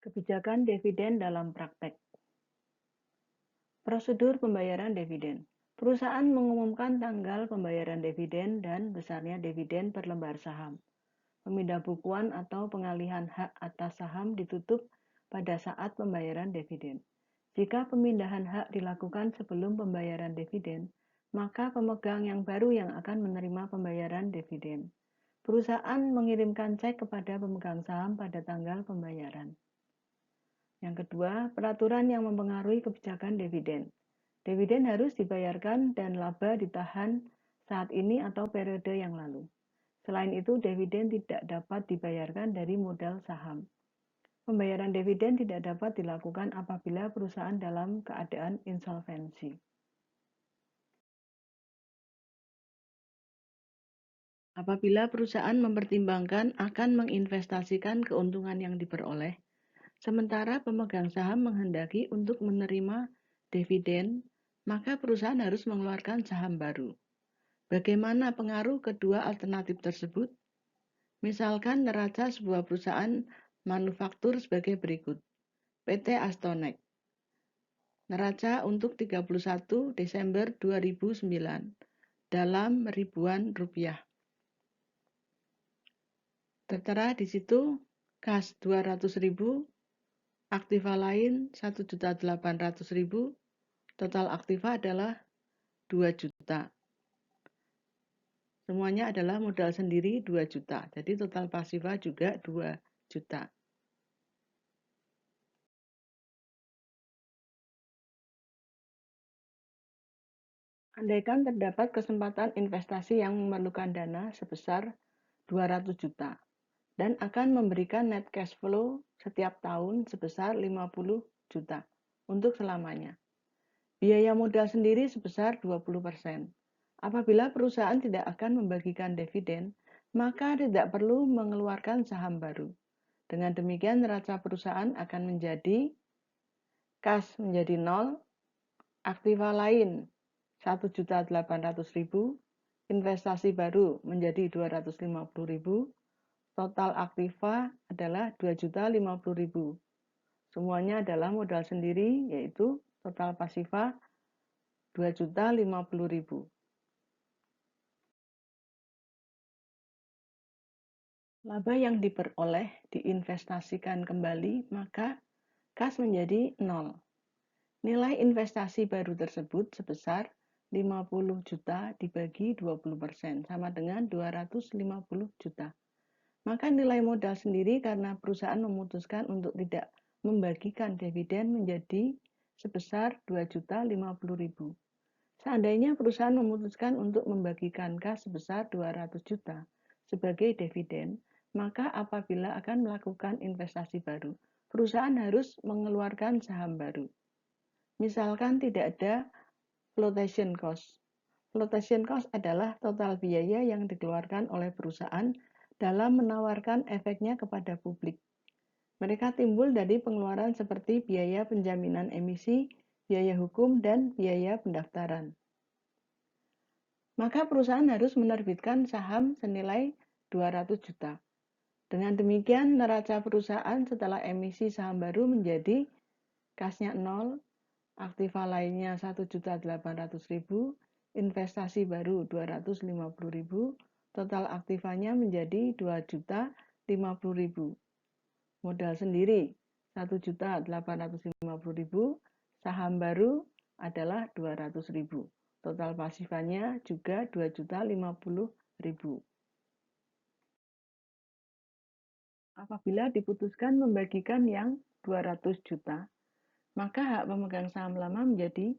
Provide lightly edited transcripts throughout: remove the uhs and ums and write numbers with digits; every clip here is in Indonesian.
Kebijakan dividen dalam praktek. Prosedur pembayaran dividen. Perusahaan mengumumkan tanggal pembayaran dividen dan besarnya dividen per lembar saham. Pemindahbukuan atau pengalihan hak atas saham ditutup pada saat pembayaran dividen. Jika pemindahan hak dilakukan sebelum pembayaran dividen, maka pemegang yang baru yang akan menerima pembayaran dividen. Perusahaan mengirimkan cek kepada pemegang saham pada tanggal pembayaran. Yang kedua, peraturan yang mempengaruhi kebijakan dividen. Dividen harus dibayarkan dan laba ditahan saat ini atau periode yang lalu. Selain itu, dividen tidak dapat dibayarkan dari modal saham. Pembayaran dividen tidak dapat dilakukan apabila perusahaan dalam keadaan insolvensi. Apabila perusahaan mempertimbangkan akan menginvestasikan keuntungan yang diperoleh, sementara pemegang saham menghendaki untuk menerima dividen, maka perusahaan harus mengeluarkan saham baru. Bagaimana pengaruh kedua alternatif tersebut? Misalkan neraca sebuah perusahaan manufaktur sebagai berikut. PT Astonex. Neraca untuk 31 Desember 2009 dalam ribuan rupiah. Tertera di situ kas 200.000, aktiva lain 1.800.000, total aktiva adalah 2 juta. Semuanya adalah modal sendiri 2 juta. Jadi total pasiva juga 2 juta. Andaikan terdapat kesempatan investasi yang memerlukan dana sebesar 200 juta dan akan memberikan net cash flow setiap tahun sebesar 50 juta untuk selamanya. Biaya modal sendiri sebesar 20%. Apabila perusahaan tidak akan membagikan dividen, maka tidak perlu mengeluarkan saham baru. Dengan demikian neraca perusahaan akan menjadi kas menjadi 0, aktiva lain 1.800.000, investasi baru menjadi 250.000, total aktiva adalah 2.050.000. Semuanya adalah modal sendiri, yaitu total pasiva 2.050.000. Laba yang diperoleh diinvestasikan kembali, maka kas menjadi 0. Nilai investasi baru tersebut sebesar 50 juta dibagi 20%, sama dengan 250 juta. Maka nilai modal sendiri karena perusahaan memutuskan untuk tidak membagikan dividen menjadi sebesar 2.050.000. Seandainya perusahaan memutuskan untuk membagikan kas sebesar 200 juta sebagai dividen, maka apabila akan melakukan investasi baru, perusahaan harus mengeluarkan saham baru. Misalkan tidak ada flotation cost. Flotation cost adalah total biaya yang dikeluarkan oleh perusahaan dalam menawarkan efeknya kepada publik. Mereka timbul dari pengeluaran seperti biaya penjaminan emisi, biaya hukum, dan biaya pendaftaran. Maka perusahaan harus menerbitkan saham senilai 200 juta. Dengan demikian, neraca perusahaan setelah emisi saham baru menjadi kasnya 0, aktiva lainnya 1.800.000, investasi baru 250.000, total aktivanya menjadi 2.050.000. Modal sendiri 1.850.000, saham baru adalah 200.000. Total pasifanya juga 2.050.000. Apabila diputuskan membagikan yang 200 juta, maka hak pemegang saham lama menjadi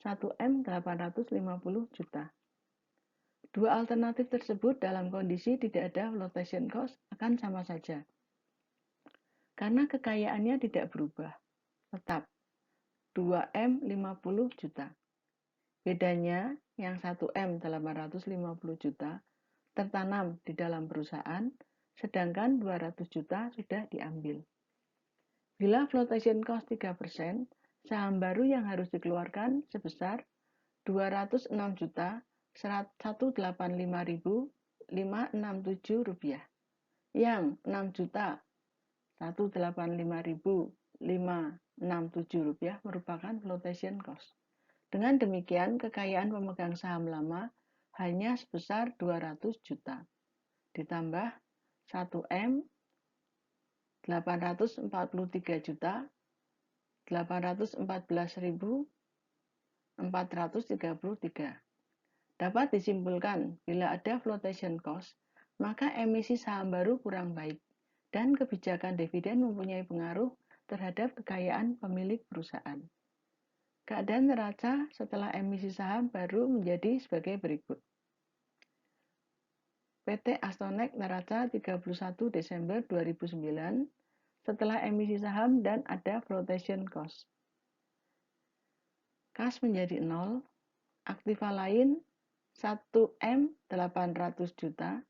1M850 juta. Dua alternatif tersebut dalam kondisi tidak ada flotation cost akan sama saja. Karena kekayaannya tidak berubah, tetap 2M50 juta. Bedanya yang 1M850 juta tertanam di dalam perusahaan, sedangkan 200 juta sudah diambil. Bila flotation cost 3%, saham baru yang harus dikeluarkan sebesar 206 juta 185.567 rupiah. Yang 6 juta 185.567 merupakan flotation cost. Dengan demikian, kekayaan pemegang saham lama hanya sebesar 200 juta. Ditambah 1M 843 juta 814.433. Dapat disimpulkan, bila ada flotation cost, maka emisi saham baru kurang baik, dan kebijakan dividen mempunyai pengaruh terhadap kekayaan pemilik perusahaan. Keadaan neraca setelah emisi saham baru menjadi sebagai berikut. PT Astonex neraca 31 Desember 2009 setelah emisi saham dan ada flotation cost. Kas menjadi 0, aktiva lain 1M 800 juta,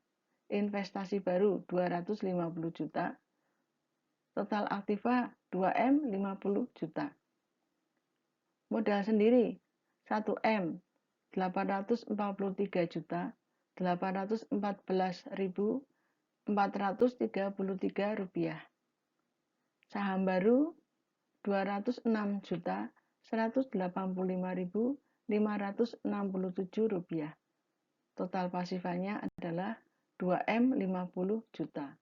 investasi baru 250 juta, total aktiva 2M 50 juta. Modal sendiri 1M 843 juta 814.433 rupiah. Saham baru 206 juta 185.567 rupiah. Total pasifanya adalah 2M 50 juta.